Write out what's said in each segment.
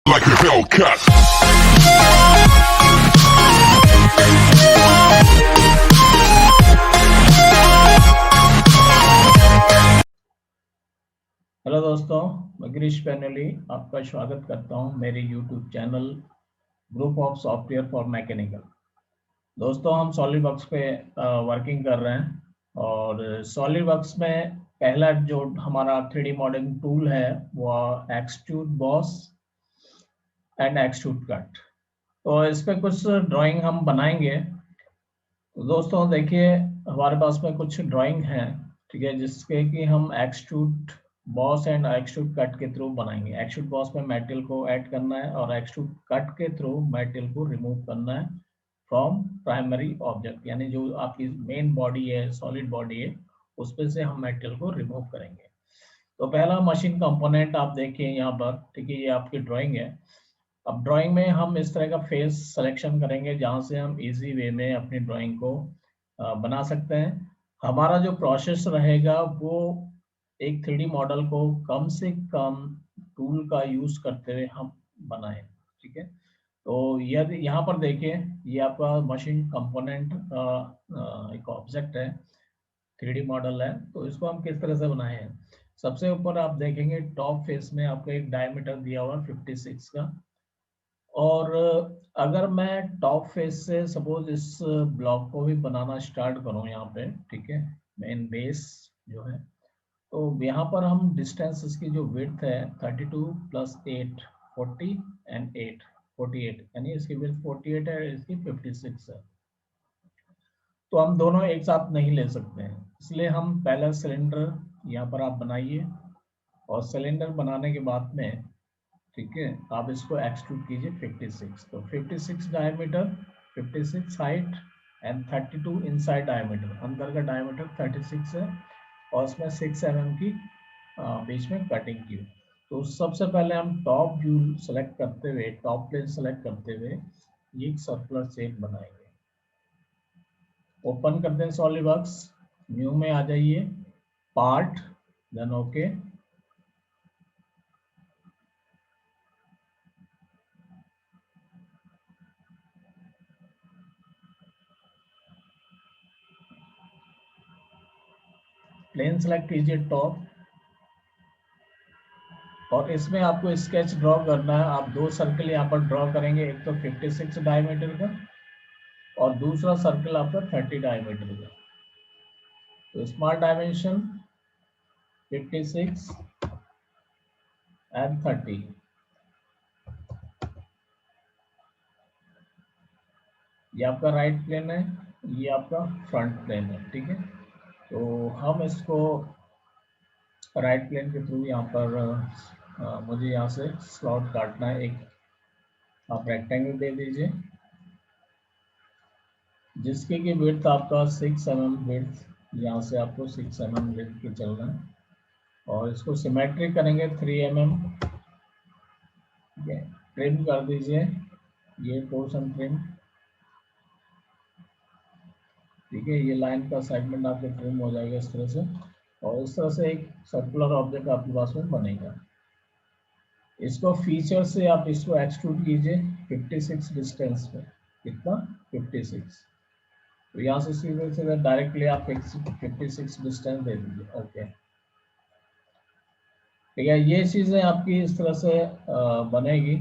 like a Hellcat. Hello दोस्तों, मैं गिरीश पैनली आपका स्वागत करता हूं मेरे YouTube channel group of software for mechanical. दोस्तों, हम सॉलिडवर्क्स पे वर्किंग कर रहे हैं और सॉलिडवर्क्स में पहला जो हमारा 3D मॉडलिंग टूल है वो extrude boss and extrude cut. तो इस पे कुछ ड्राइंग हम बनाएंगे। तो दोस्तों देखिए, हमारे पास में कुछ ड्राइंग है, ठीक है, जिसके कि हम extrude boss and extrude cut के थ्रू बनाएंगे। एक्सट्रूड बॉस में मेटल को ऐड करना है और एक्सट्रूड कट के थ्रू मेटल को रिमूव करना है फ्रॉम प्राइमरी ऑब्जेक्ट, यानी जो आपकी मेन बॉडी है, सॉलिड बॉडी है, उस पे से हम मेटल को रिमूव करेंगे। तो पहला मशीन कंपोनेंट आप देखिए यहाँ पर, ठीक है, ये आपकी ड्राइंग है। अब ड्राइंग में हम इस तरह का फेस सिलेक्शन करेंगे जहाँ से हम इजी वे में अपनी ड्राइंग को बना सकते हैं। हमारा जो प्रोसेस रहेगा वो एक 3D मॉडल को कम से कम टूल का यूज करते हुए हम बनाएं, ठीक है। तो यदि यहाँ पर देखिए, ये आपका मशीन कंपोनेंट एक ऑब्जेक्ट है, 3D मॉडल है। तो इसको हम किस तरह से बनाए हैं, सबसे ऊपर आप देखेंगे टॉप फेस में आपको एक डायमीटर दिया हुआ 56 का। और अगर मैं टॉप फेस से सपोज इस ब्लॉक को भी बनाना स्टार्ट करूं यहाँ पे, ठीक है, मेन बेस जो है, तो यहाँ पर हम डिस्टेंस, इसकी जो विड्थ है 32 प्लस 8 40 एंड 8 48, यानी इसकी विड्थ 48 है, इसकी 56 है। तो हम दोनों एक साथ नहीं ले सकते हैं, इसलिए हम पहला सिलेंडर यहाँ पर आप बनाइए और सिलेंडर बनाने के बाद में, ठीक है, आप इसको एक्सट्रूड कीजिए 56। तो 56 diameter, 56 height and 32 inside diameter, अंदर का डायमीटर 36 है और इसमें 6 mm की बीच में कटिंग की। तो सबसे पहले हम टॉप व्यू सेलेक्ट करते हुए, टॉप प्लेन सेलेक्ट करते हुए ये एक सर्कुलर शेप बनाएंगे। ओपन करते हैं सॉलिडवर्क्स, न्यू में आ जाइए, part, then okay. Plane select कीजिए टॉप, और इसमें आपको स्केच ड्रॉ करना है। आप दो सर्कल यहाँ पर ड्रॉ करेंगे, एक तो 56 डायमीटर का और दूसरा सर्कल आपका 30 डायमीटर का। तो स्मॉल डायमेंशन 56 एंड 30। ये आपका राइट प्लेन है, ये आपका फ्रंट प्लेन है, ठीक है। तो हम इसको राइट प्लेन के थ्रू यहाँ पर मुझे यहाँ से स्लॉट काटना है एक। आप रेक्टेंगल दे दीजिए जिसके की विड्थ आपका 6 mm विड्थ, यहाँ से आपको 6 mm विड्थ की चलना है और इसको सिमेट्रिक करेंगे 3 mm, ठीक है। ट्रिम कर दीजिए ये पोर्शन ट्रिम, ठीक है। ये लाइन का सेगमेंट आपके ट्रिम हो जाएगा इस तरह से, और इस तरह से एक सर्कुलर ऑब्जेक्ट आपके पास में बनेगा। इसको फीचर से आप इसको एक्सट्रूड कीजिए 56 डिस्टेंस पे। कितना? 56। तो यहाँ से सीधे सीधे डायरेक्टली आप 56 डिस्टेंस दे दीजिए, ओके, ठीक है। ये चीज़ें आपकी इस तरह से बनेगी।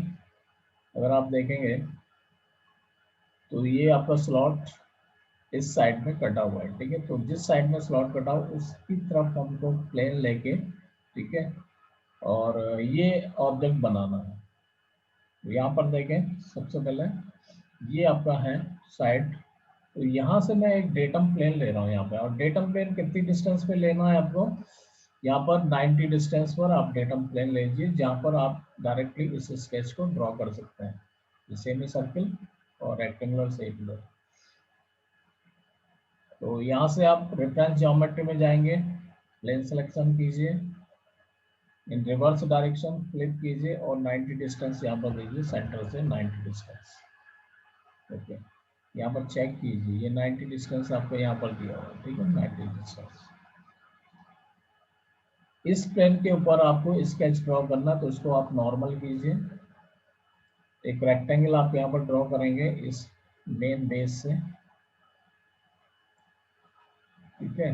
अगर आप देखेंगे तो ये आपका स्लॉट इस साइड में कटा हुआ है, ठीक है। तो जिस साइड में स्लॉट कटा हो उसकी तरफ हमको प्लेन लेके, ठीक है, और ये ऑब्जेक्ट बनाना है। तो यहाँ पर देखें, सबसे पहले ये आपका है साइड। तो यहाँ से मैं एक डेटम प्लेन ले रहा हूँ यहाँ पे, और डेटम प्लेन कितनी डिस्टेंस पे लेना है आपको, यहाँ पर 90 डिस्टेंस पर आप डेटम प्लेन लीजिए, जहाँ पर आप डायरेक्टली इस स्केच को ड्रॉ कर सकते हैं, सेमी सर्किल और रेक्टेंगुलर शेप में। तो यहाँ से आप रेफरेंस ज्योमेट्री में जाएंगे, प्लेन सिलेक्शन कीजिए, इन रिवर्स डायरेक्शन फ्लिप कीजिए और 90 डिस्टेंस यहाँ पर दीजिए, सेंटर से 90 डिस्टेंस, ओके। यहाँ पर चेक कीजिए, ये 90 डिस्टेंस आपको यहाँ पर दिया हुआ है, ठीक है, 90 डिस्टेंस। इस प्लेन के ऊपर आपको स्केच ड्रॉ करना, तो इसको आप नॉर्मल कीजिए, एक रेक्टेंगल आप यहाँ पर ड्रॉ करेंगे इस मेन बेस से, ठीक है।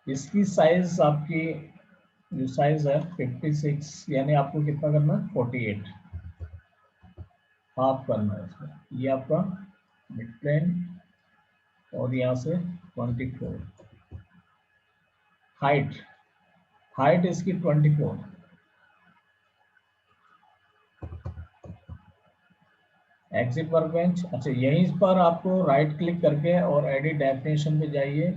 इसकी साइज आपकी जो साइज है 56, यानी आपको कितना करना है 48, हाफ करना है इसमें। ये आपका मिड प्लेन और यहाँ से 24, हाइट हाइट इसकी 24। एग्जिट वर्कबेंच, अच्छा यहीं पर आपको राइट क्लिक करके और एडिट डेफिनेशन पे जाइए।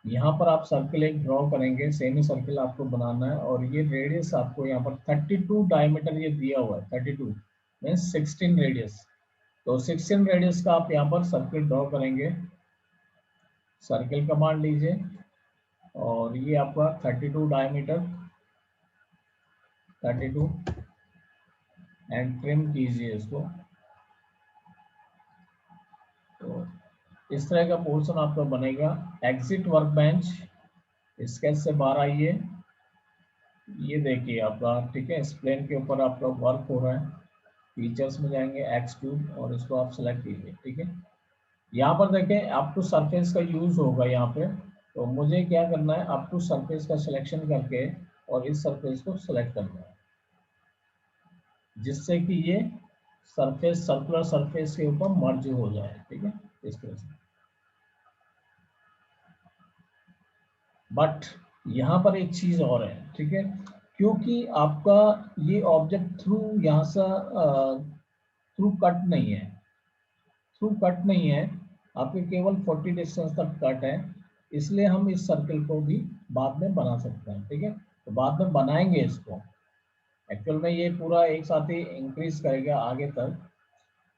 यहाँ पर आप सर्कल एक ड्रॉ करेंगे, सेमी सर्कल आपको बनाना है, और ये रेडियस आपको यहाँ पर 32 डायमीटर ये दिया हुआ है, 32 मीन्स 16 रेडियस। तो 16 रेडियस का आप यहाँ पर सर्कल ड्रॉ करेंगे, सर्कल कमांड लीजिए, और ये आपका 32 डायमीटर, 32, एंड ट्रिम कीजिए इसको। तो इस तरह का पोर्शन आपका बनेगा। एग्जिट वर्कबेंच, स्केच से बाहर आइए, ये देखिए आपका, ठीक है, इस प्लेन के ऊपर आपका वर्क हो रहा है। फीचर्स में जाएंगे, एक्सट्रूड, और इसको आप सेलेक्ट कीजिए, ठीक है। यहाँ पर देखें आपको सरफेस का यूज होगा यहाँ पे, तो मुझे क्या करना है, आपको सरफेस का सिलेक्शन करके और इस सरफेस को सिलेक्ट करना है, जिससे कि ये सरफेस सर्कुलर सरफेस के ऊपर मर्ज हो जाए, ठीक है, इस तरह से। बट यहाँ पर एक चीज और है, ठीक है, क्योंकि आपका ये ऑब्जेक्ट थ्रू यहाँ से थ्रू कट नहीं है, थ्रू कट नहीं है, आपके केवल 40 डिस्टेंस तक कट है, इसलिए हम इस सर्कल को भी बाद में बना सकते हैं, ठीक है। तो बाद में बनाएंगे इसको, एक्चुअल में ये पूरा एक साथ ही इंक्रीज करेगा आगे तक।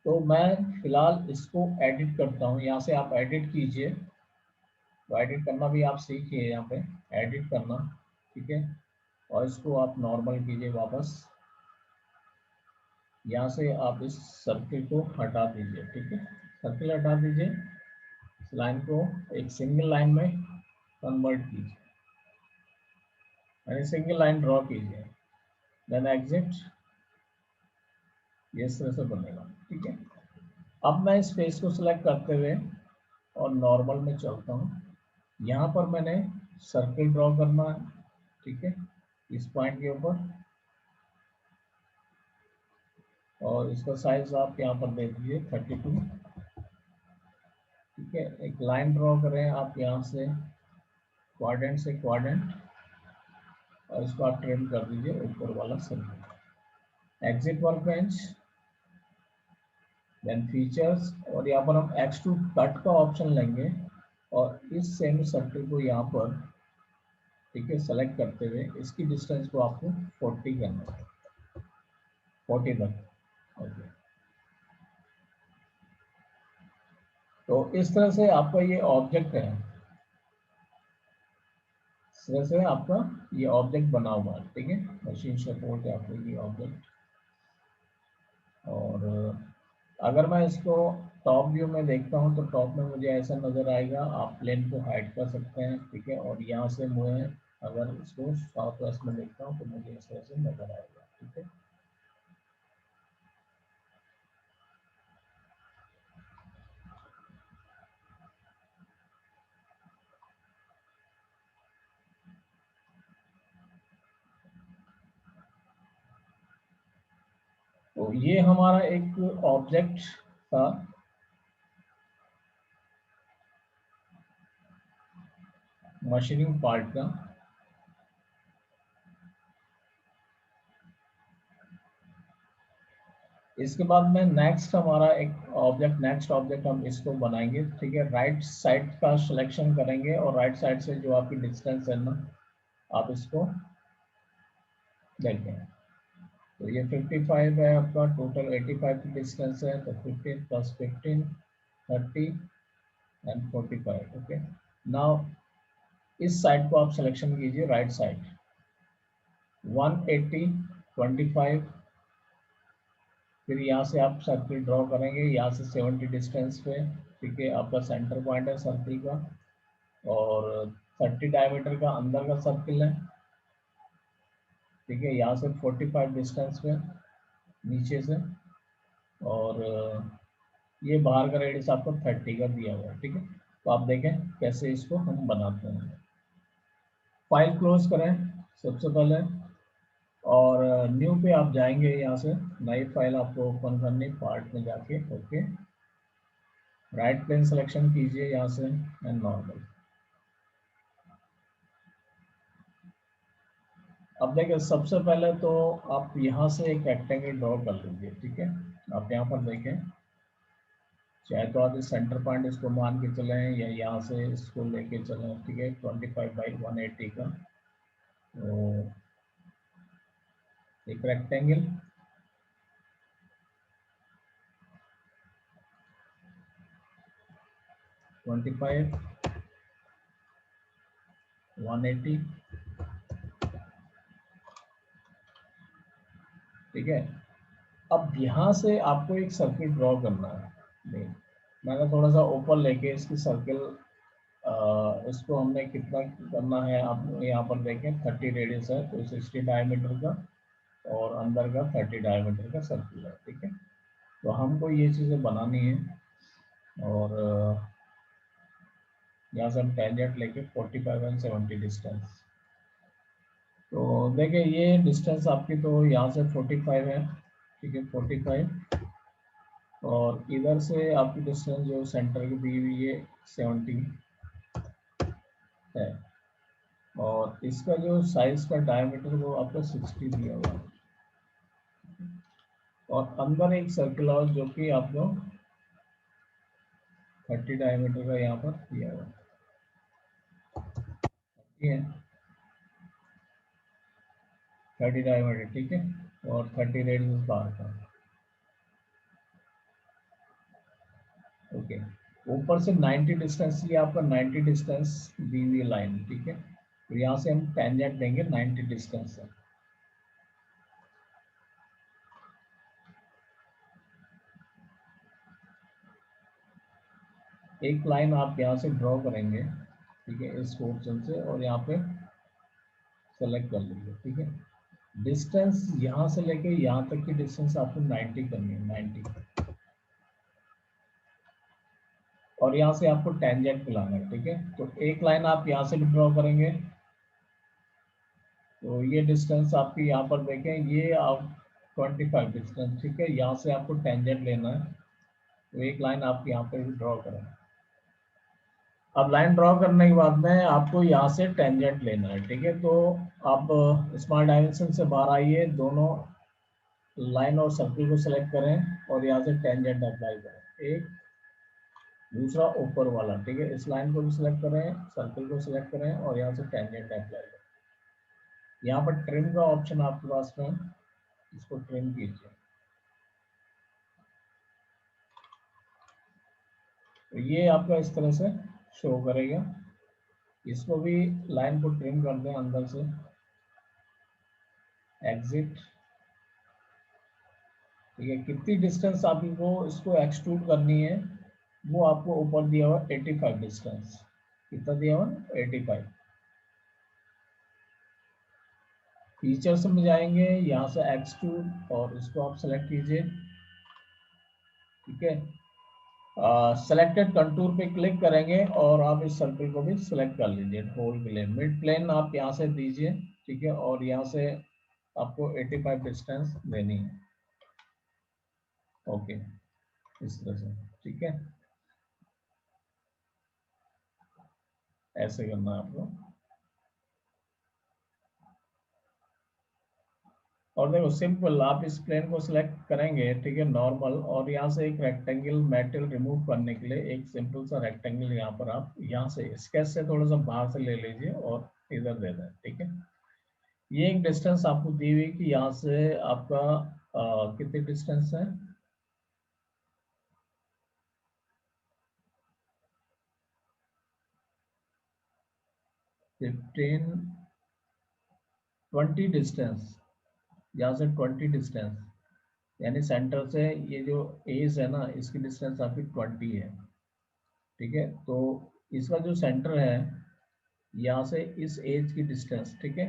तो मैं फिलहाल इसको एडिट करता हूँ, यहाँ से आप एडिट कीजिए। तो एडिट करना भी आप सीखिए, यहाँ पे एडिट करना, ठीक है, और इसको आप नॉर्मल कीजिए वापस। यहाँ से आप इस सर्किल को हटा दीजिए, ठीक है, सर्किल हटा दीजिए, इस लाइन को एक सिंगल लाइन में कन्वर्ट कीजिए, यानी सिंगल लाइन ड्रॉ कीजिए, देन एग्जिट, ये इस तरह से बनेगा, ठीक है। अब मैं इस फेस को सिलेक्ट करते हुए और नॉर्मल में चलता हूँ। यहाँ पर मैंने सर्किल ड्रॉ करना है, ठीक है, इस पॉइंट के ऊपर, और इसका साइज आप यहाँ पर दे दीजिए 32, ठीक है। एक लाइन ड्रॉ करें आप यहाँ से क्वाड्रेंट से क्वाड्रेंट, और इसको आप ट्रिम कर दीजिए ऊपर वाला circle. Exit workbench, then features, और यहाँ पर हम एक्सट्रूड कट का ऑप्शन लेंगे, और इस सेमी सर्कल को यहाँ पर, ठीक है, सेलेक्ट करते हुए इसकी डिस्टेंस को आपको 40 करना है, 40 तक, ओके। तो इस तरह से आपका ये ऑब्जेक्ट है, इस तरह से आपका ये ऑब्जेक्ट बना हुआ है, ठीक है, मशीन सपोर्ट है आपको ये ऑब्जेक्ट। और अगर मैं इसको टॉप व्यू में देखता हूँ तो टॉप में मुझे ऐसा नज़र आएगा, आप प्लेन को हाइड कर सकते हैं, ठीक है, और यहाँ से मुझे अगर इसको साउथ वेस्ट में देखता हूँ तो मुझे इस तरह से नज़र आएगा, ठीक है। तो ये हमारा एक ऑब्जेक्ट था, मशीनिंग पार्ट का। इसके बाद में नेक्स्ट हमारा एक ऑब्जेक्ट, नेक्स्ट ऑब्जेक्ट हम इसको बनाएंगे, ठीक है। राइट साइड का सिलेक्शन करेंगे, और राइट साइड से जो आपकी डिस्टेंस है ना, आप इसको देखें। तो ये 55 है आपका, टोटल 85 की डिस्टेंस है, तो 15 प्लस 15 30 एंड 45, ओके। नाउ इस साइड को आप सिलेक्शन कीजिए, राइट साइड 180 25, फिर यहाँ से आप सर्किल ड्रॉ करेंगे, यहाँ से 70 डिस्टेंस पे, ठीक है, आपका सेंटर पॉइंट है सर्किल का, और 30 डायमीटर का अंदर का सर्किल है, ठीक है, यहाँ से 45 डिस्टेंस पे नीचे से, और ये बाहर का रेडियस आपको 30 का दिया हुआ है, ठीक है। तो आप देखें कैसे इसको हम बनाते हैं। फाइल क्लोज करें सबसे पहले, और न्यू पे आप जाएंगे, यहाँ से नई फाइल आपको ओपन करनी, पार्ट में जाके ओके, राइट प्लेन सिलेक्शन कीजिए यहाँ से एंड नॉर्मल। अब देखिए सबसे पहले तो आप यहाँ से एक रेक्टेंगल ड्रॉ कर लीजिए, ठीक है। आप यहाँ पर देखें, चाहे तो आप इस सेंटर पॉइंट इसको मान के चलें या यहाँ से इसको लेके चलें, ठीक है। 25/180 का तो एक रेक्टेंगल, ट्वेंटी फाइव 180, ठीक है। अब यहाँ से आपको एक सर्किल ड्रॉ करना है। नहीं, मैंने थोड़ा सा ऊपर लेके इसकी सर्किल, इसको हमने कितना करना है आप यहाँ पर देखें, 30 रेडियस है तो 60 डायमीटर का, और अंदर का 30 डायमीटर का सर्किल है, ठीक है। तो हमको ये चीज़ें बनानी है, और यहाँ से हम टेंजेंट लेके 45 एंड 70 डिस्टेंस। तो देखिए ये डिस्टेंस आपकी तो यहाँ से 45 है, ठीक है, 45, और इधर से आपकी डिस्टेंस जो सेंटर की दी हुई है 70 है, और इसका जो साइज का डायमीटर वो आपका 60 दिया हुआ है, और अंदर एक सर्कल और जो कि आपको 30 डायमीटर का यहाँ पर दिया हुआ है, ठीक है, 30 डायमीटर, ठीक है, और 30 रेडियस बाहर का, ओके। ऊपर से 90 डिस्टेंस, ये आपका 90 डिस्टेंस दी हुई लाइन, ठीक है। तो यहाँ से हम टेंजेंट देंगे 90 डिस्टेंस से। एक लाइन आप यहाँ से ड्रॉ करेंगे, ठीक है, इस पोर्शन से, और यहाँ पे सेलेक्ट कर लीजिए, ठीक है। डिस्टेंस यहाँ से लेके यहाँ तक की डिस्टेंस आपको 90 करनी है, 90, और यहाँ से आपको टेंजेंट मिलाना है, ठीक है। तो एक लाइन आप यहाँ से भी ड्रॉ करेंगे, तो ये डिस्टेंस आपकी यहाँ पर देखें, ये आप 25 डिस्टेंस, ठीक है, यहाँ से आपको टेंजेंट लेना है, तो एक लाइन आप यहाँ पे भी ड्रॉ करें। अब लाइन ड्रॉ करने के बाद में आपको यहाँ से टेंजेंट लेना है, ठीक है। तो आप स्मॉल डायमेंशन से बाहर आइए, दोनों लाइन और सर्किल को सिलेक्ट करें, और यहाँ से टेंजेंट अप्लाई करें, एक दूसरा ऊपर वाला, ठीक है। इस लाइन को भी सिलेक्ट करें, सर्किल को सिलेक्ट करें, और यहाँ से टेंजेंट अप्लाई करें। यहाँ पर ट्रिम का ऑप्शन आपके पास में, इसको ट्रिम कीजिए, तो ये आपका इस तरह से शो करेगा। इसको भी लाइन को ट्रिम कर दें अंदर से, एग्जिट, ठीक है। कितनी डिस्टेंस आपको इसको एक्सट्रूड करनी है, वो आपको ऊपर दिया हुआ 85 डिस्टेंस, कितना दिया हुआ 85। फीचर्स में जाएंगे, यहाँ से एक्सट्रूड, और इसको आप सेलेक्ट कीजिए, ठीक है। सेलेक्टेड कंटूर पे क्लिक करेंगे, और आप इस सर्कल को भी सिलेक्ट कर लीजिए होल के लिए। मिड प्लेन आप यहाँ से दीजिए, ठीक है, और यहाँ से आपको 85 डिस्टेंस देनी है, ओके, इस तरह से, ठीक है। ऐसे करना है आपको, और देखो सिंपल, आप इस प्लेन को सिलेक्ट करेंगे, ठीक है, नॉर्मल, और यहाँ से एक रेक्टेंगल मेटल रिमूव करने के लिए एक सिंपल सा रेक्टेंगल यहाँ पर आप यहाँ से स्केच से थोड़ा सा बाहर से ले लीजिए और इधर दे दें, ठीक है। ये एक डिस्टेंस आपको दी हुई कि यहाँ से आपका कितनी डिस्टेंस है, 15 20 डिस्टेंस, यहाँ से 20 डिस्टेंस, यानी सेंटर से ये जो एज है ना, इसकी डिस्टेंस आपकी 20 है, ठीक है। तो इसका जो सेंटर है, यहाँ से इस एज की डिस्टेंस, ठीक है,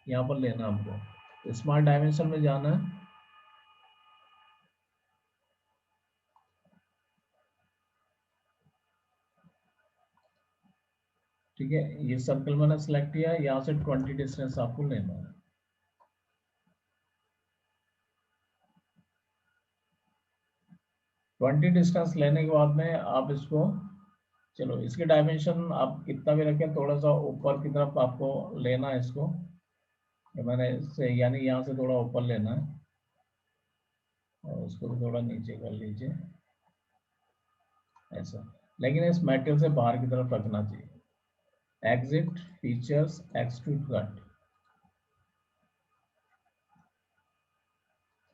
यहाँ पर लेना हमको, स्मॉल डायमेंशन में जाना है, ठीक है, ये सर्कल मैंने सेलेक्ट किया, यहाँ से 20 डिस्टेंस आपको लेना है। 20 डिस्टेंस लेने के बाद में आप इसको, चलो इसकी डायमेंशन आप कितना भी रखें, थोड़ा सा ऊपर की तरफ आपको लेना है इसको। मैंने इससे यानी यहाँ से थोड़ा ऊपर लेना है और इसको भी थोड़ा नीचे कर लीजिए ऐसा, लेकिन इस मेटल से बाहर की तरफ रखना चाहिए। Exit, features, extrude cut,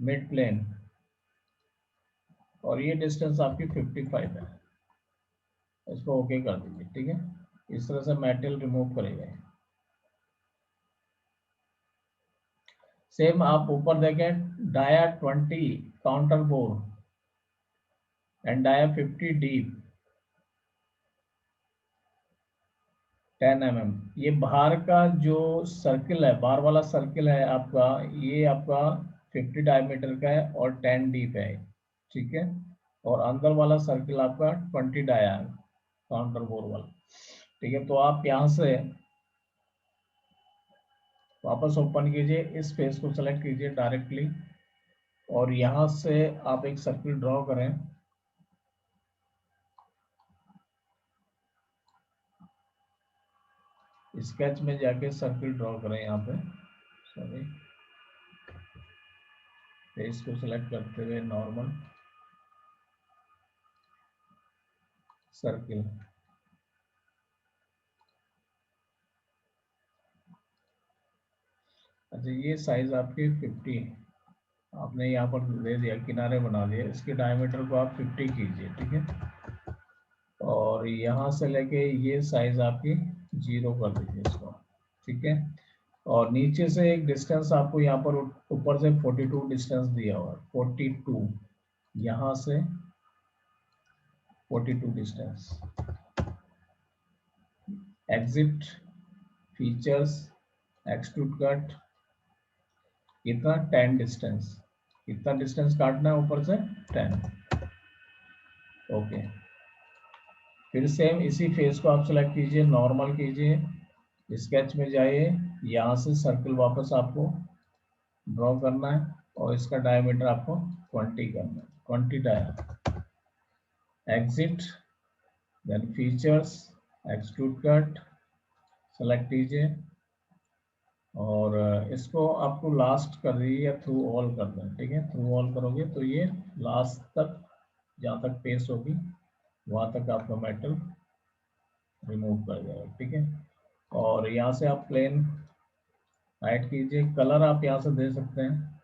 mid plane, और ये डिस्टेंस आपकी 55 है। इसको ओके कर दीजिए। ठीक है, इस तरह से मेटल रिमूव करेगा। सेम आप ऊपर देखें, dia 20 counter bore and dia 50 deep 10 mm। ये बाहर का जो सर्किल है, बाहर वाला सर्किल है आपका, ये आपका 50 डायमीटर का है और 10 डीप है। ठीक है, और अंदर वाला सर्किल आपका 20 डाया है, काउंटर बोर वाला। ठीक है, तो आप यहाँ से वापस ओपन कीजिए, इस फेस को सेलेक्ट कीजिए डायरेक्टली, और यहाँ से आप एक सर्किल ड्रॉ करें। स्केच में जाके सर्किल ड्रॉ करें यहाँ पे, सॉरी, फेस को सेलेक्ट करते हुए नॉर्मल सर्किल। अच्छा, ये साइज आपकी 50 आपने यहाँ पर दे दिया, किनारे बना दिए, इसके डायमीटर को आप 50 कीजिए। ठीक है, और यहाँ से लेके ये साइज आपकी 0 कर दीजिए इसको। ठीक है, और नीचे से एक डिस्टेंस आपको यहाँ पर ऊपर से 42 डिस्टेंस दिया हुआ है, 42, यहाँ से 42 distance. Exit, features, extrude cut, कितना 10 डिस्टेंस, कितना डिस्टेंस काटना है ऊपर से 10। ओके, फिर सेम इसी फेस को आप सेलेक्ट कीजिए, नॉर्मल कीजिए, स्केच में जाइए, यहाँ से सर्कल वापस आपको ड्रॉ करना है और इसका डायमीटर आपको 20 करना है, 20 dia. Exit, then features, extrude cut select कीजिए, और इसको आपको लास्ट कर दीजिए या थ्रू ऑल कर दें। ठीक है, थ्रू ऑल करोगे तो ये लास्ट तक, जहाँ तक पेस्ट होगी वहाँ तक आपका मेटल रिमूव कर देगा। ठीक है, और यहाँ से आप प्लेन हाइड कीजिए, कलर आप यहाँ से दे सकते हैं।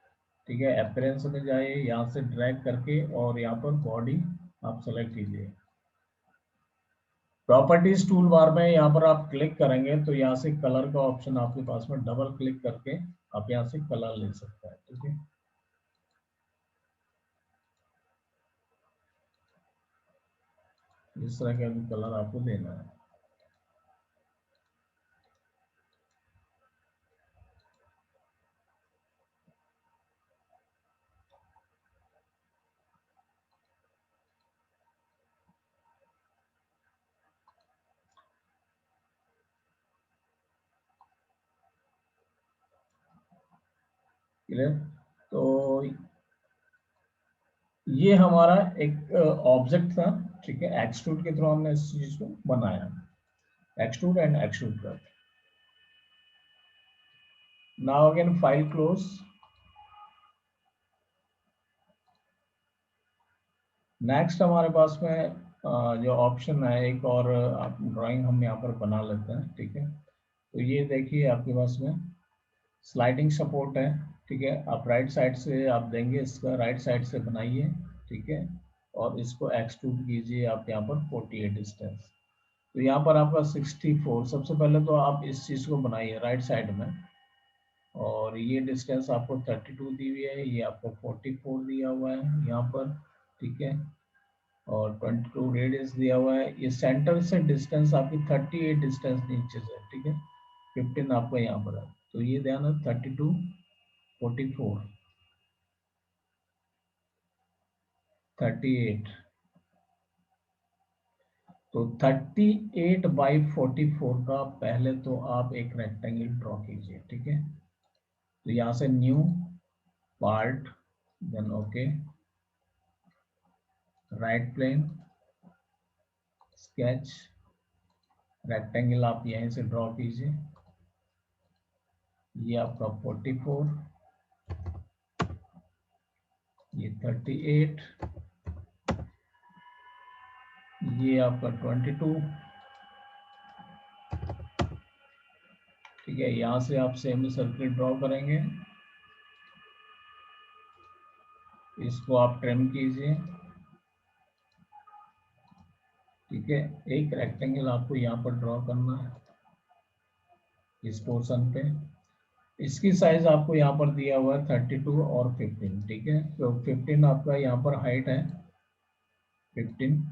ठीक है, अपीयरेंस में जाइए, यहाँ से ड्रैग करके और यहाँ पर बॉडी आप सेलेक्ट कीजिए। प्रॉपर्टीज टूल बार में यहाँ पर आप क्लिक करेंगे तो यहाँ से कलर का ऑप्शन आपके पास में, डबल क्लिक करके आप यहाँ से कलर ले सकते हैं। ठीक है, इस तरह का भी कलर आपको देना है। क्लियर, तो ये हमारा एक ऑब्जेक्ट था। ठीक है, एक्सट्रूड के थ्रू हमने इस चीज को बनाया, extrude and extrude cut. Now again file close. Next हमारे पास में जो ऑप्शन है एक और, आप ड्राइंग हम यहाँ पर बना लेते हैं। ठीक है, तो ये देखिए आपके पास में स्लाइडिंग सपोर्ट है। ठीक है, आप राइट साइड से आप देंगे, इसका राइट साइड से बनाइए। ठीक है, और इसको एक्सट्रूड कीजिए आप यहाँ पर 48 डिस्टेंस। तो यहाँ पर आपका 64, सबसे पहले तो आप इस चीज़ को बनाइए राइट साइड में, और ये डिस्टेंस आपको 32 दी हुई है, ये आपको 44 दिया हुआ है यहाँ पर। ठीक है, और 22 रेडियस दिया हुआ है, ये सेंटर से डिस्टेंस आपकी 38 डिस्टेंस नीचे से। ठीक है, 15 आपको यहाँ पर है, तो ये ध्यान है 32, 44, 38, तो 38/44 का पहले तो आप एक रेक्टेंगल ड्रॉ कीजिए, ठीक है। तो यहाँ से new part, then okay, right plane, sketch, rectangle आप यहीं से ड्रॉ कीजिए। ये आपका 44, ये 38, ये आपका 22, ठीक है। यहाँ से आप सेमी सर्किल ड्रॉ करेंगे, इसको आप ट्रिम कीजिए, ठीक है। एक रेक्टेंगल आपको यहाँ पर ड्रॉ करना है इस पोर्शन पे। इसकी साइज आपको यहाँ पर दिया हुआ है 32 और 15, ठीक है। तो 15 आपका यहाँ पर हाइट है 15,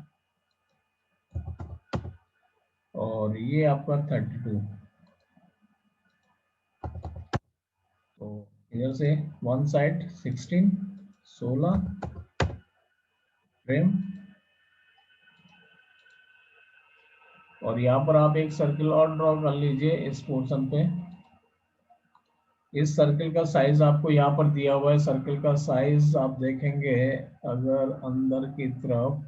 और ये आपका 32। तो इधर से वन साइड 16 ट्रिम, और यहाँ पर आप एक सर्किल और ड्रॉ कर लीजिए इस पोर्शन पे। इस सर्किल का साइज आपको यहाँ पर दिया हुआ है। सर्किल का साइज आप देखेंगे अगर अंदर की तरफ,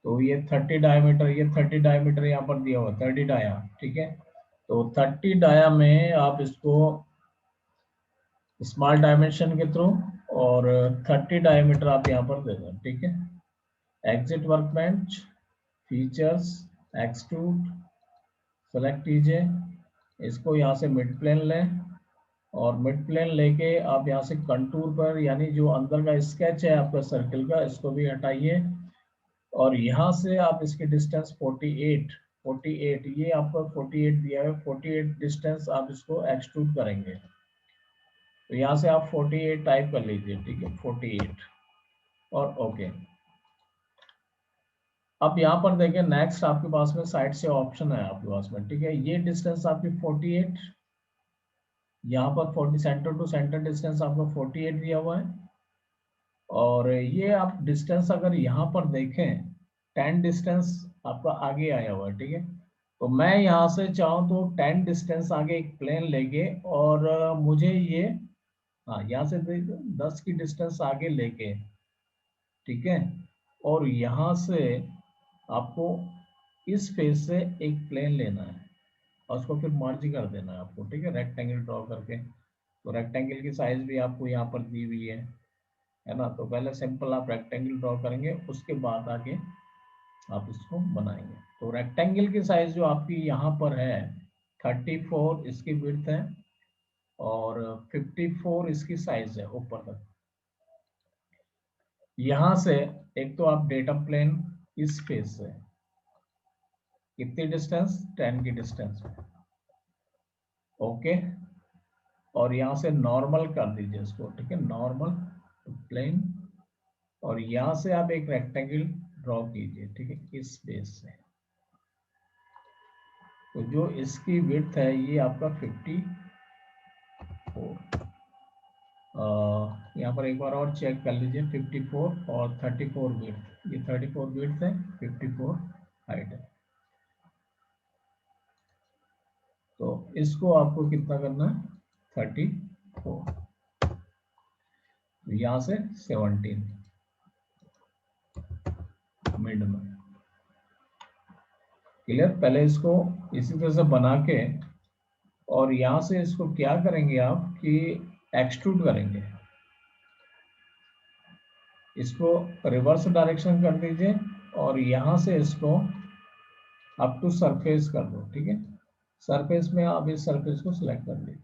तो ये 30 डायमीटर, ये 30 डायमीटर यहाँ पर दिया हुआ है, 30 डाया, ठीक है। तो 30 डाया में आप इसको स्मॉल डायमेंशन के थ्रू और 30 डायमीटर आप यहाँ पर दे दें, ठीक है। Exit workbench, features, extrude select कीजिए, इसको यहाँ से मिड प्लेन लें, और मिड प्लेन लेके आप यहाँ से कंटूर पर, यानी जो अंदर का स्केच है आपका सर्किल का, इसको भी हटाइए, और यहाँ से आप इसकी डिस्टेंस 48, ये आपका 48 दिया है, 48 डिस्टेंस आप इसको एक्सट्रूड करेंगे। तो यहाँ से आप 48 टाइप कर लीजिए, ठीक है, 48, और ओके। अब यहाँ पर देखें, नेक्स्ट आपके पास में साइड से ऑप्शन है आपके पास में, ठीक है। ये डिस्टेंस आपकी 48, यहाँ पर 40 सेंटर टू सेंटर डिस्टेंस आपका 48 दिया हुआ है, और ये आप डिस्टेंस अगर यहाँ पर देखें 10 डिस्टेंस आपका आगे आया हुआ है, ठीक है। तो मैं यहाँ से चाहूँ तो 10 डिस्टेंस आगे एक प्लेन लेके, और मुझे ये, हाँ, यहाँ से 10 की डिस्टेंस आगे लेके, ठीक है, और यहाँ से आपको इस फेस से एक प्लेन लेना है, और उसको फिर मर्ज कर देना है आपको, ठीक है, रेक्टेंगल ड्रॉ करके। तो रेक्टेंगल की साइज भी आपको यहाँ पर दी हुई है ना। तो पहले सिंपल आप रेक्टेंगल ड्रॉ करेंगे, उसके बाद आगे आप इसको बनाएंगे। तो रेक्टेंगल की साइज जो आपकी यहाँ पर है 34 इसकी विड्थ है, और 54 इसकी साइज है ऊपर तक। यहाँ से एक तो आप डेटा प्लेन इस फेस से कितनी डिस्टेंस, 10 की डिस्टेंस में, ओके, और यहाँ से नॉर्मल कर दीजिए इसको, ठीक है, नॉर्मल प्लेन, और यहाँ से आप एक रेक्टेंगल ड्रॉ कीजिए, ठीक है, इस बेस से। तो जो इसकी विड्थ है ये आपका 54, यहाँ पर एक बार और चेक कर लीजिए, 54 और 34 विड्थ, ये 34 विड्थ है, 54 हाइट है। तो इसको आपको कितना करना है, 34, तो यहाँ से 17 मिड में, क्लियर। पहले इसको इसी तरह से बना के, और यहाँ से इसको क्या करेंगे आप कि एक्सट्रूड करेंगे, इसको रिवर्स डायरेक्शन कर दीजिए, और यहाँ से इसको अप टू सरफेस कर दो, ठीक है। सरफेस में आप इस सरफेस को सिलेक्ट कर लीजिए।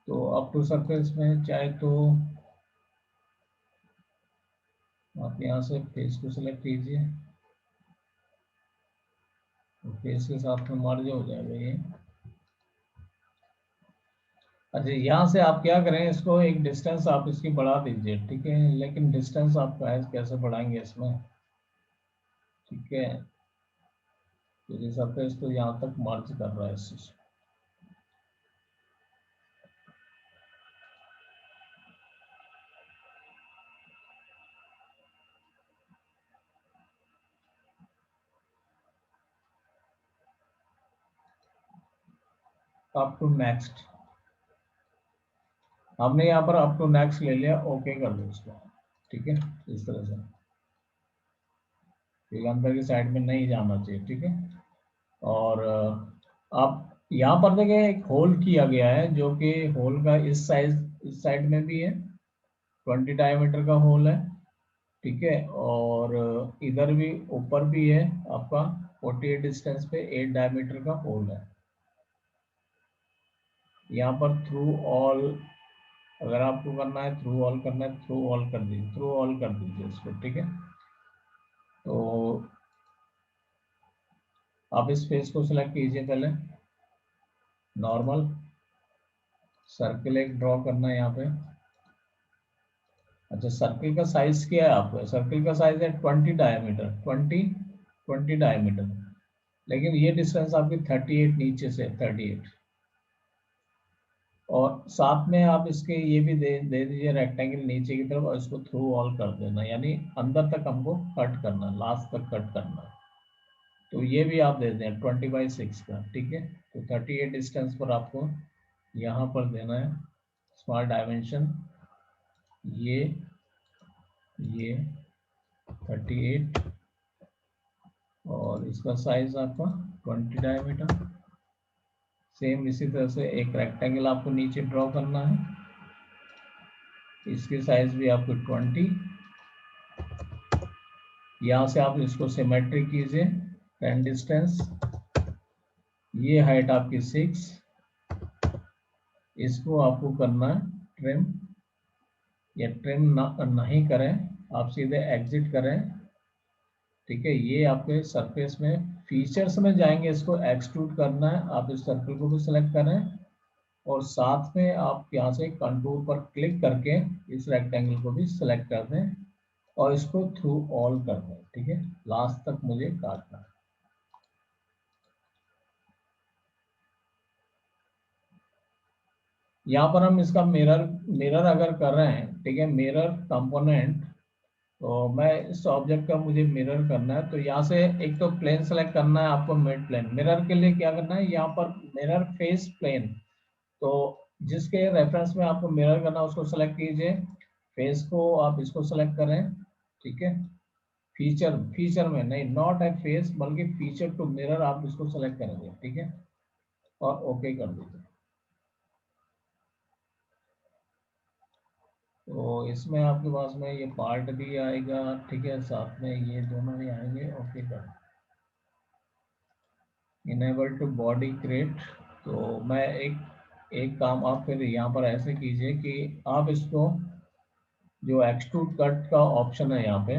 तो अप टू सरफेस में चाहे तो आप यहाँ से फेस को सिलेक्ट कीजिए, तो फेस के साथ में मर्ज हो जाएगा ये। अच्छा, यहाँ से आप क्या करें, इसको एक डिस्टेंस आप इसकी बढ़ा दीजिए, ठीक है, लेकिन डिस्टेंस आप कैसे बढ़ाएंगे इसमें, ठीक है, क्योंकि सरफेस तो यहाँ तक मर्ज कर रहा है इस अप टू नेक्स्ट, हमने यहाँ पर अप टू नेक्स्ट ले लिया, ओके कर दो इसको। ठीक है, इस तरह से, ठीक है, अंदर की साइड में नहीं जाना चाहिए। ठीक है, और आप यहाँ पर देखिए एक होल किया गया है, जो कि होल का इस साइड में भी है, 20 डायमीटर का होल है। ठीक है, और इधर भी ऊपर भी है आपका 48 डिस्टेंस पे 8 डायमीटर का होल है। यहाँ पर थ्रू ऑल, अगर आपको करना है थ्रू ऑल करना है, थ्रू ऑल कर दीजिए, थ्रू ऑल कर दीजिए इसको। ठीक है, तो आप इस फेस को सिलेक्ट कीजिए पहले, नॉर्मल सर्किल एक ड्रॉ करना है यहाँ पे। अच्छा, सर्किल का साइज क्या है आपको? सर्किल का साइज है 20 डायमीटर, 20 डायमीटर, लेकिन ये डिस्टेंस आपकी 38 नीचे से 38। और साथ में आप इसके ये भी दे दीजिए रेक्टेंगल नीचे की तरफ, और इसको थ्रू ऑल कर देना, यानी अंदर तक हमको कट करना, लास्ट तक कट करना। तो ये भी आप दे दें 20/6 का। ठीक है, तो 38 डिस्टेंस पर आपको यहाँ पर देना है स्मॉल डायमेंशन, ये 38, और इसका साइज आपका 20 डायमीटर। सेम इसी तरह से एक रेक्टेंगल आपको नीचे ड्रॉ करना है, इसकी साइज भी आपको 20। यहाँ से आप इसको सिमेट्रिक कीजिए, 10 डिस्टेंस, ये हाइट आपकी 6, इसको आपको करना है ट्रिम, या ट्रिम नहीं करें, आप सीधे एग्जिट करें। ठीक है, ये आपके सरफेस में फीचर्स में जाएंगे, इसको एक्सट्रूड करना है, आप इस सर्कल को भी सिलेक्ट करें, और साथ में आप यहाँ से कंटूर पर क्लिक करके इस रेक्टेंगल को भी सिलेक्ट कर दें, और इसको थ्रू ऑल कर दें। ठीक है, लास्ट तक मुझे काटना है। यहाँ पर हम इसका मिरर अगर कर रहे हैं, ठीक है, मिरर कंपोनेंट, तो मैं इस ऑब्जेक्ट का मुझे मिरर करना है, तो यहाँ से एक तो प्लेन सेलेक्ट करना है आपको, मिड प्लेन। मिरर के लिए क्या करना है, यहाँ पर मिरर फेस प्लेन, तो जिसके रेफरेंस में आपको मिरर करना है उसको सेलेक्ट कीजिए, फेस को आप इसको सेलेक्ट करें। ठीक है, फीचर में नहीं, नॉट है फेस, बल्कि फीचर टू मिरर आप इसको सेलेक्ट करेंगे। ठीक है, और ओके कर दीजिए। तो इसमें आपके पास में ये पार्ट भी आएगा। ठीक है, साथ में ये दोनों भी आएंगे। ओके कर, इनेबल टू बॉडी क्रिएट। तो मैं एक एक काम आप फिर यहाँ पर ऐसे कीजिए कि आप इसको, जो एक्सट्रूड कट का ऑप्शन है यहाँ पे,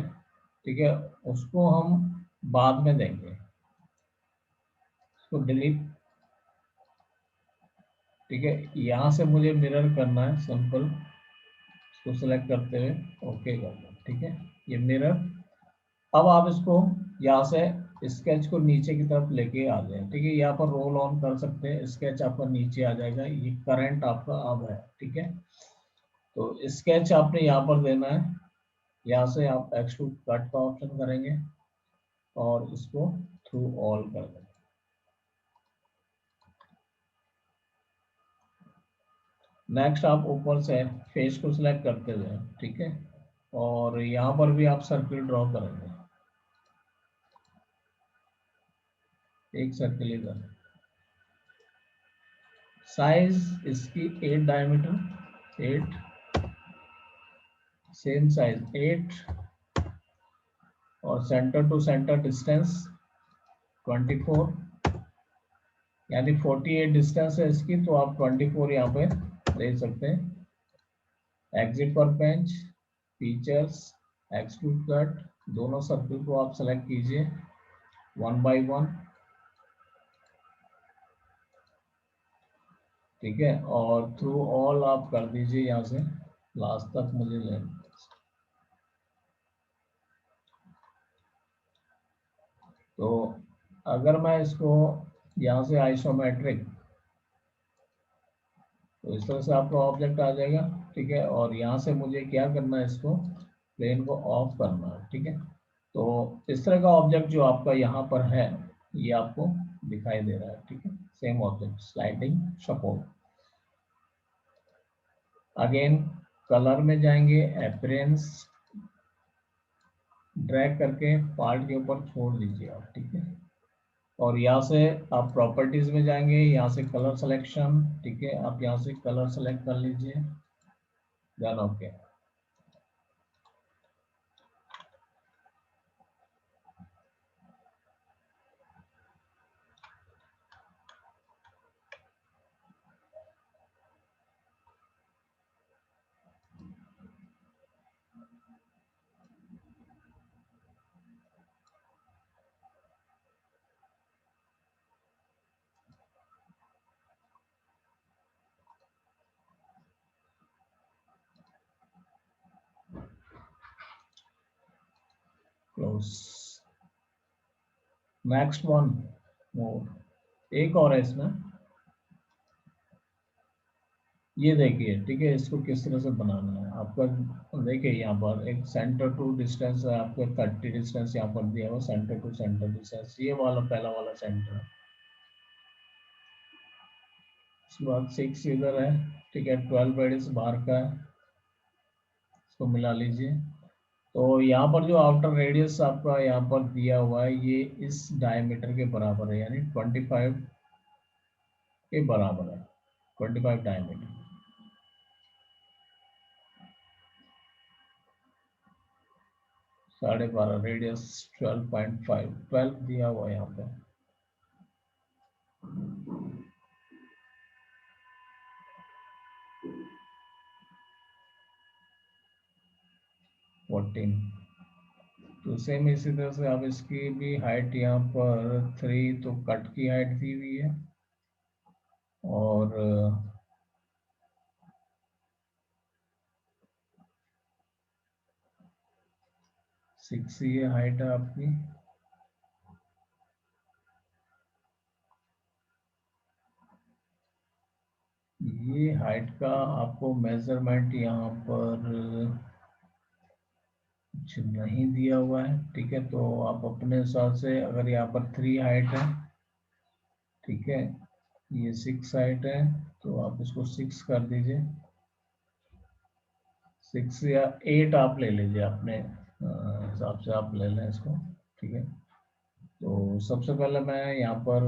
ठीक है, उसको हम बाद में देंगे, इसको डिलीट। ठीक है, यहाँ से मुझे मिरर करना है सिंपल, इसको सेलेक्ट करते हुए ओके कर दो। ठीक है, ये मिरर। अब आप इसको यहाँ से स्केच को नीचे की तरफ लेके आ जाए। ठीक है, यहाँ पर रोल ऑन कर सकते हैं, स्केच आपका नीचे आ जाएगा, ये करंट आपका अब है। ठीक है, तो स्केच आपने यहाँ पर देना है, यहाँ से आप एक्सट्रूड कट का ऑप्शन करेंगे, और इसको थ्रू ऑल कर देंगे। नेक्स्ट आप ऊपर से फेस को सिलेक्ट करते हुए, ठीक है, और यहाँ पर भी आप सर्किल ड्रॉ करेंगे, एक सर्किल इधर, साइज इसकी 8 डायमीटर, 8, सेम साइज 8, और सेंटर टू सेंटर डिस्टेंस 24, यानी 48 डिस्टेंस है इसकी, तो आप 24 यहाँ पे दे सकते हैं। एग्जिट पर बेंच, फीचर्स, एक्सट्रूड कट, दोनों सर्किल को आप सेलेक्ट कीजिए 1 by 1। ठीक है, और थ्रू ऑल आप कर दीजिए यहाँ से लास्ट तक मुझे लेना। तो अगर मैं इसको यहाँ से आइसोमेट्रिक, तो इस तरह से आपका ऑब्जेक्ट आ जाएगा, ठीक है। और यहाँ से मुझे क्या करना है, इसको प्लेन को ऑफ करना है, ठीक है। तो इस तरह का ऑब्जेक्ट जो आपका यहाँ पर है, ये आपको दिखाई दे रहा है, ठीक है। Same object, sliding support. Again colour में जाएंगे, अपीयरेंस, ड्रैग करके पार्ट के ऊपर छोड़ दीजिए आप, ठीक है। और यहाँ से आप प्रॉपर्टीज में जाएंगे, यहाँ से कलर सिलेक्शन, ठीक है। आप यहाँ से कलर सेलेक्ट कर लीजिए, done, okay. Close, next one more, एक और है इसमें, ये देखिए, ठीक है। इसको किस तरह से बनाना है आपका, देखिए यहाँ पर एक सेंटर टू डिस्टेंस है आपको 30 डिस्टेंस यहाँ पर दिया हुआ, सेंटर टू सेंटर डिस्टेंस, ये वाला पहला वाला सेंटर है। उसके बाद 6 इधर है, ठीक है। 12 रेडियस बाहर का है, इसको मिला लीजिए। तो यहाँ पर जो आउटर रेडियस आपका यहाँ पर दिया हुआ है, ये इस डायमीटर के बराबर है, यानी 25 के बराबर है, 25 डायमीटर। 12.5 रेडियस, 12.5, 12 दिया हुआ है यहाँ पे। 14। तो सेम इसी तरह से आप इसकी भी हाइट यहाँ पर 3, तो कट की हाइट दी हुई है, और 6 ये हाइट है आपकी। ये हाइट का आपको मेजरमेंट यहाँ पर कुछ नहीं दिया हुआ है, ठीक है। तो आप अपने हिसाब से, अगर यहाँ पर 3 हाइट है, ठीक है, ये 6 हाइट है, तो आप इसको 6 कर दीजिए। 6 या 8 आप ले लीजिए, अपने हिसाब से आप ले लें इसको, ठीक है। तो सबसे पहले मैं यहाँ पर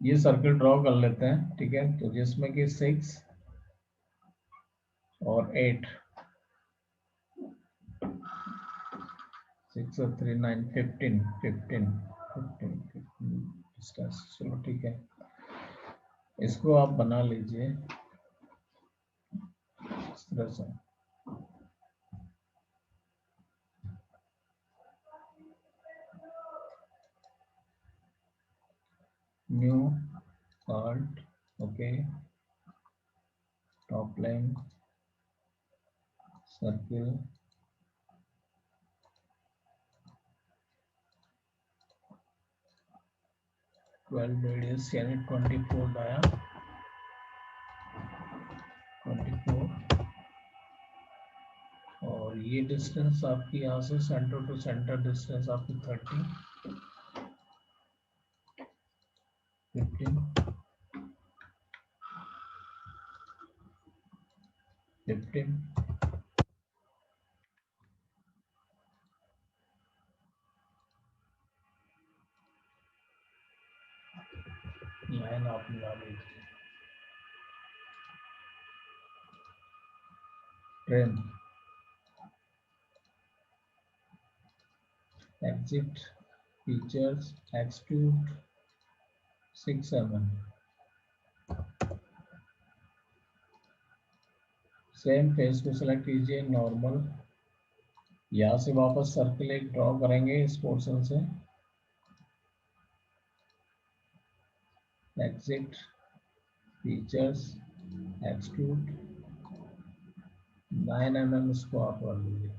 ये सर्किल ड्रॉ कर लेते हैं, ठीक है। तो जिसमें कि 6 और 8, 6 और 3 9, 15, 15, 15, 15 डिस्टेंस, चलो ठीक है। इसको आप बना लीजिए इस तरह से। New part, okay, top line circle, 12 radius यानी 24 आया, 24। और ये डिस्टेंस आपकी यहाँ से सेंटर टू सेंटर डिस्टेंस आपकी 30, 15, 15, लाइन आप मिला लीजिए। Train, exit, features, extrude, 6 mm। Same face को सेलेक्ट कीजिए, नॉर्मल। यहाँ से वापस सर्किल एक ड्रॉ करेंगे इस पोर्शन से, एग्जिट, फीचर्स, एक्सट्रूड, 9 mm इसको आप कर लीजिए।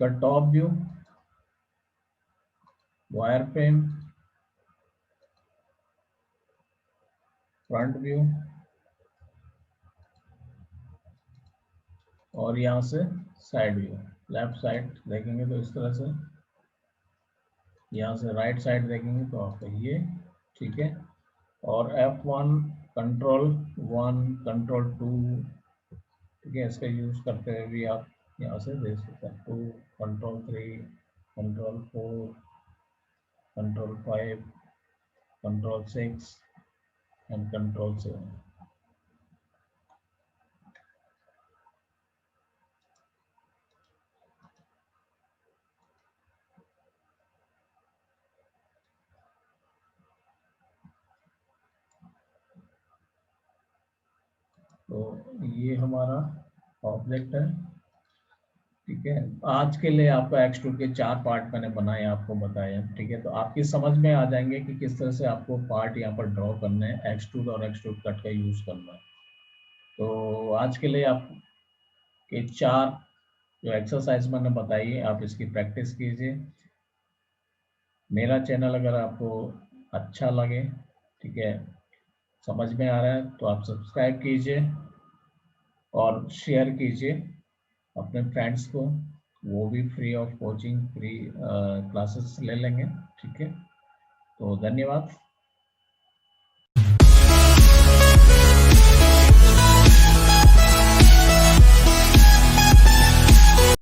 इसका top view, wire frame, front view और यहाँ से साइड व्यू। लेफ्ट साइड देखेंगे तो इस तरह से, यहाँ से राइट साइड देखेंगे तो आपका ये, ठीक है। और F1 कंट्रोल 1 कंट्रोल 2, ठीक है, इसका यूज करते हुए भी आप यहाँ से देख सकते हैं 2 control 3 control 4 control 5 control 6 and control 7। तो ये हमारा ऑब्जेक्ट है, ठीक है। आज के लिए आपका X2 के 4 पार्ट मैंने बनाए, आपको बताया, ठीक है। तो आपकी समझ में आ जाएंगे कि किस तरह से आपको पार्ट यहाँ पर ड्रॉ करने हैं, X2 और X2 कट का यूज करना है। तो आज के लिए आप के 4 जो एक्सरसाइज मैंने बताई है, आप इसकी प्रैक्टिस कीजिए। मेरा चैनल अगर आपको अच्छा लगे, ठीक है, समझ में आ रहा है, तो आप सब्सक्राइब कीजिए और शेयर कीजिए अपने फ्रेंड्स को, वो भी free of coaching, free classes ले लेंगे, ठीक है। तो धन्यवाद।